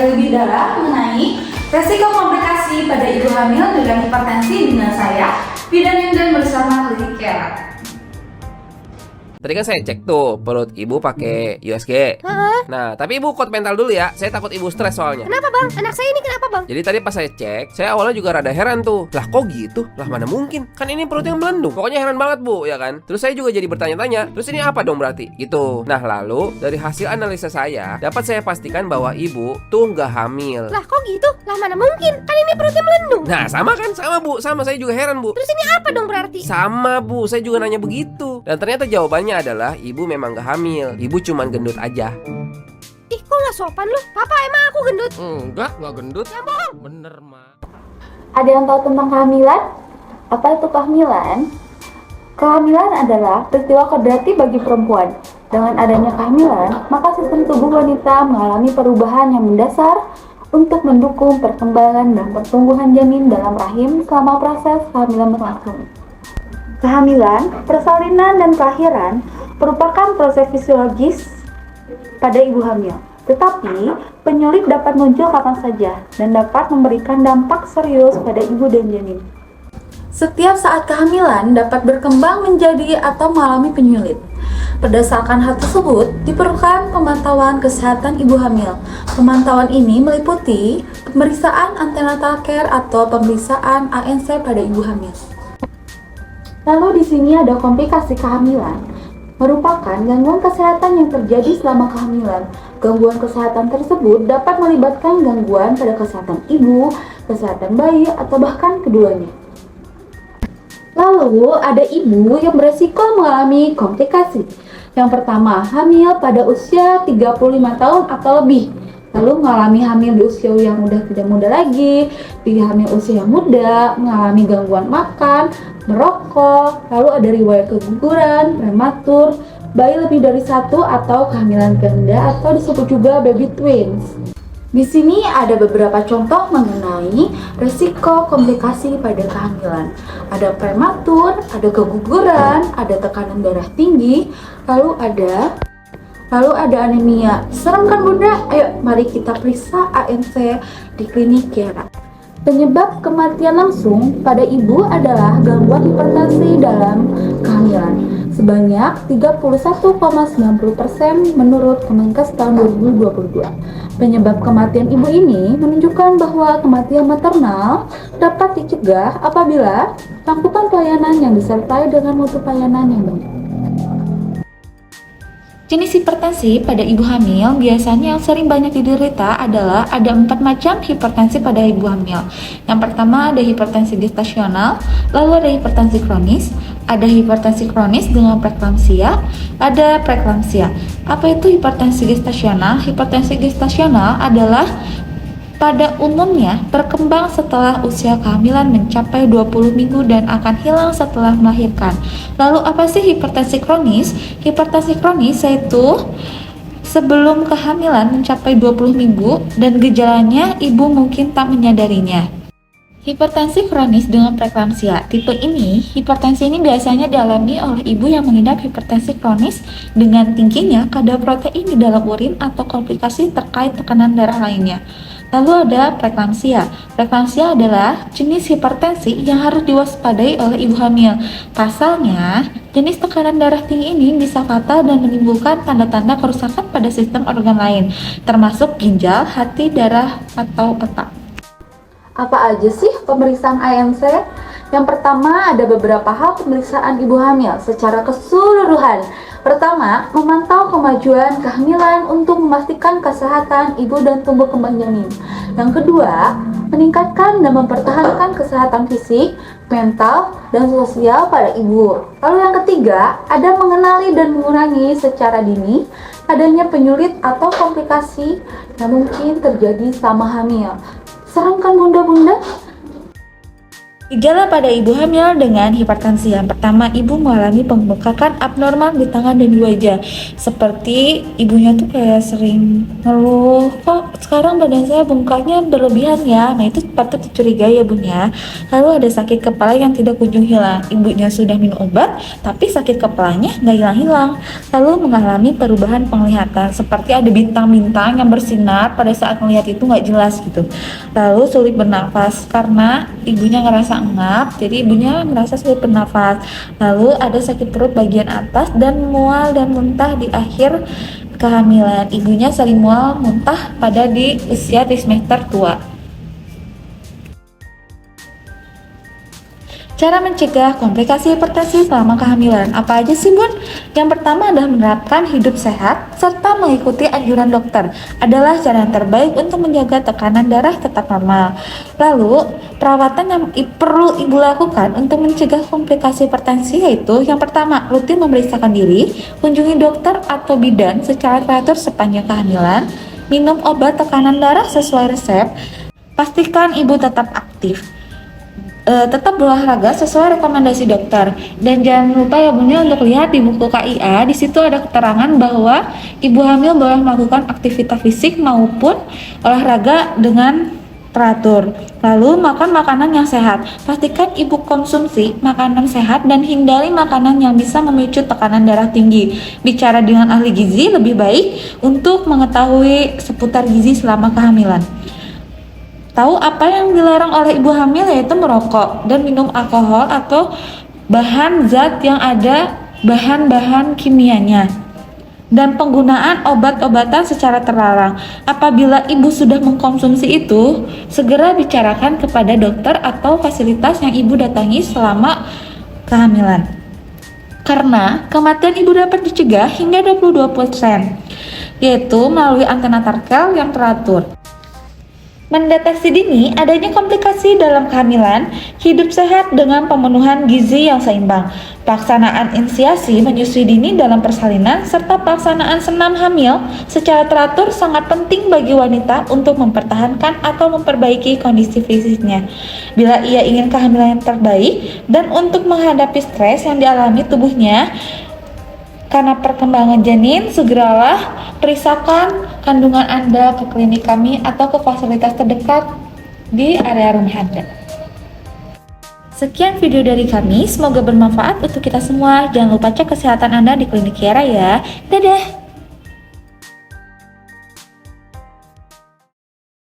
mempelajari lebih dalam mengenai resiko komplikasi pada ibu hamil dengan hipertensi dengan saya, Bidan Yundan bersama Klinik Care. Tadi kan saya cek tuh perut ibu pakai USG. Nah, tapi ibu kuat mental dulu ya. Saya takut ibu stres soalnya. Kenapa bang? Anak saya ini kenapa bang? Jadi tadi pas saya cek, saya awalnya juga rada heran tuh. Lah kok gitu? Lah mana mungkin? Kan ini perut yang melendung. Pokoknya heran banget bu, ya kan? Terus saya juga jadi bertanya-tanya. Terus ini apa dong berarti? Gitu. Nah lalu dari hasil analisa saya, dapat saya pastikan bahwa ibu tuh nggak hamil. Lah kok gitu? Lah mana mungkin? Kan ini perutnya melendung. Nah sama kan? Sama bu. Sama saya juga heran bu. Terus ini apa dong berarti? Sama bu, saya juga nanya begitu. Dan ternyata jawabannya adalah ibu memang gak hamil. Ibu cuman gendut aja. Ih kok gak sopan lu? Papa emang aku gendut? Enggak gendut. Ya bohong. Bener mah. Ada yang tahu tentang kehamilan? Apa itu kehamilan? Kehamilan adalah peristiwa kodratri bagi perempuan. Dengan adanya kehamilan, maka sistem tubuh wanita mengalami perubahan yang mendasar untuk mendukung perkembangan dan pertumbuhan janin dalam rahim selama proses kehamilan berlangsung. Kehamilan, persalinan, dan kelahiran merupakan proses fisiologis pada ibu hamil. Tetapi, penyulit dapat muncul kapan saja dan dapat memberikan dampak serius pada ibu dan janin. Setiap saat kehamilan dapat berkembang menjadi atau mengalami penyulit. Berdasarkan hal tersebut, diperlukan pemantauan kesehatan ibu hamil. Pemantauan ini meliputi pemeriksaan antenatal care atau pemeriksaan ANC pada ibu hamil. Lalu di sini ada komplikasi kehamilan, merupakan gangguan kesehatan yang terjadi selama kehamilan. Gangguan kesehatan tersebut dapat melibatkan gangguan pada kesehatan ibu, kesehatan bayi, atau bahkan keduanya. Lalu ada ibu yang beresiko mengalami komplikasi. Yang pertama, hamil pada usia 35 tahun atau lebih. Lalu mengalami hamil di usia yang udah tidak muda lagi, di hamil usia yang muda, mengalami gangguan makan, merokok, lalu ada riwayat keguguran, prematur, bayi lebih dari satu atau kehamilan ganda atau disebut juga baby twins. Di sini ada beberapa contoh mengenai risiko komplikasi pada kehamilan. Ada prematur, ada keguguran, ada tekanan darah tinggi, lalu ada anemia. Serem kan bunda? Ayo mari kita periksa ANC di Klinik Care. Penyebab kematian langsung pada ibu adalah gangguan hipertensi dalam kehamilan sebanyak 31,90% menurut Kemenkes tahun 2022. Penyebab kematian ibu ini menunjukkan bahwa kematian maternal dapat dicegah apabila cakupan pelayanan yang disertai dengan mutu pelayanan yang baik. Jenis hipertensi pada ibu hamil biasanya yang sering banyak diderita adalah ada 4 macam hipertensi pada ibu hamil. Yang pertama ada hipertensi gestasional, lalu ada hipertensi kronis, ada hipertensi kronis dengan preeklamsia, ada preeklamsia. Apa itu hipertensi gestasional? Hipertensi gestasional adalah pada umumnya berkembang setelah usia kehamilan mencapai 20 minggu dan akan hilang setelah melahirkan. Lalu apa sih hipertensi kronis? Hipertensi kronis yaitu sebelum kehamilan mencapai 20 minggu dan gejalanya ibu mungkin tak menyadarinya. Hipertensi kronis dengan preeklamsia. Tipe ini, hipertensi ini biasanya dialami oleh ibu yang mengidap hipertensi kronis dengan tingginya kadar protein di dalam urin atau komplikasi terkait tekanan darah lainnya. Lalu ada preeklamsia. Preeklamsia adalah jenis hipertensi yang harus diwaspadai oleh ibu hamil. Pasalnya, jenis tekanan darah tinggi ini bisa fatal dan menimbulkan tanda-tanda kerusakan pada sistem organ lain, termasuk ginjal, hati, darah, atau otak. Apa aja sih pemeriksaan ANC? Yang pertama ada beberapa hal pemeriksaan ibu hamil secara keseluruhan. Pertama, memantau kemajuan kehamilan untuk memastikan kesehatan ibu dan tumbuh kembang janin. Yang kedua, meningkatkan dan mempertahankan kesehatan fisik, mental, dan sosial pada ibu. Lalu yang ketiga, ada mengenali dan mengurangi secara dini adanya penyulit atau komplikasi yang mungkin terjadi selama hamil. Serem kan bunda-bunda? Gejala pada ibu hamil dengan hipertensi. Yang pertama, ibu mengalami pembengkakan abnormal di tangan dan di wajah. Seperti ibunya tuh kayak sering ngeluh, kok sekarang badan saya bengkaknya berlebihan ya. Nah, itu patut dicurigai ya bunya. Lalu ada sakit kepala yang tidak kunjung hilang. Ibunya sudah minum obat, tapi sakit kepalanya nggak hilang-hilang. Lalu mengalami perubahan penglihatan, seperti ada bintang-bintang yang bersinar pada saat melihat itu nggak jelas gitu. Lalu sulit bernafas karena ibunya ngerasa engap, jadi ibunya merasa sulit bernafas. Lalu ada sakit perut bagian atas dan mual dan muntah di akhir kehamilan. Ibunya sering mual muntah pada di usia trimester tua. Cara mencegah komplikasi hipertensi selama kehamilan. Apa aja sih bun? Yang pertama adalah menerapkan hidup sehat serta mengikuti anjuran dokter. Adalah cara yang terbaik untuk menjaga tekanan darah tetap normal. Lalu, perawatan yang perlu ibu lakukan untuk mencegah komplikasi hipertensi yaitu yang pertama, rutin memeriksakan diri, kunjungi dokter atau bidan secara teratur sepanjang kehamilan, minum obat tekanan darah sesuai resep, pastikan ibu tetap aktif. Tetap berolahraga sesuai rekomendasi dokter, dan jangan lupa ya bunda untuk lihat di buku KIA. Di situ ada keterangan bahwa ibu hamil boleh melakukan aktivitas fisik maupun olahraga dengan teratur. Lalu makan makanan yang sehat. Pastikan ibu konsumsi makanan sehat dan hindari makanan yang bisa memicu tekanan darah tinggi. Bicara dengan ahli gizi lebih baik untuk mengetahui seputar gizi selama kehamilan. Tahu apa yang dilarang oleh ibu hamil yaitu merokok dan minum alkohol atau bahan zat yang ada bahan-bahan kimianya, dan penggunaan obat-obatan secara terlarang. Apabila ibu sudah mengkonsumsi itu, segera bicarakan kepada dokter atau fasilitas yang ibu datangi selama kehamilan. Karena kematian ibu dapat dicegah hingga 22%, yaitu melalui antenatal care yang teratur. Mendeteksi dini adanya komplikasi dalam kehamilan, hidup sehat dengan pemenuhan gizi yang seimbang, pelaksanaan inisiasi menyusui dini dalam persalinan, serta pelaksanaan senam hamil secara teratur sangat penting bagi wanita untuk mempertahankan atau memperbaiki kondisi fisiknya. Bila ia ingin kehamilan yang terbaik dan untuk menghadapi stres yang dialami tubuhnya karena perkembangan janin, segeralah periksakan kandungan Anda ke klinik kami atau ke fasilitas terdekat di area rumah Anda. Sekian video dari kami, semoga bermanfaat untuk kita semua. Jangan lupa cek kesehatan Anda di klinik Kiara ya. Dadah!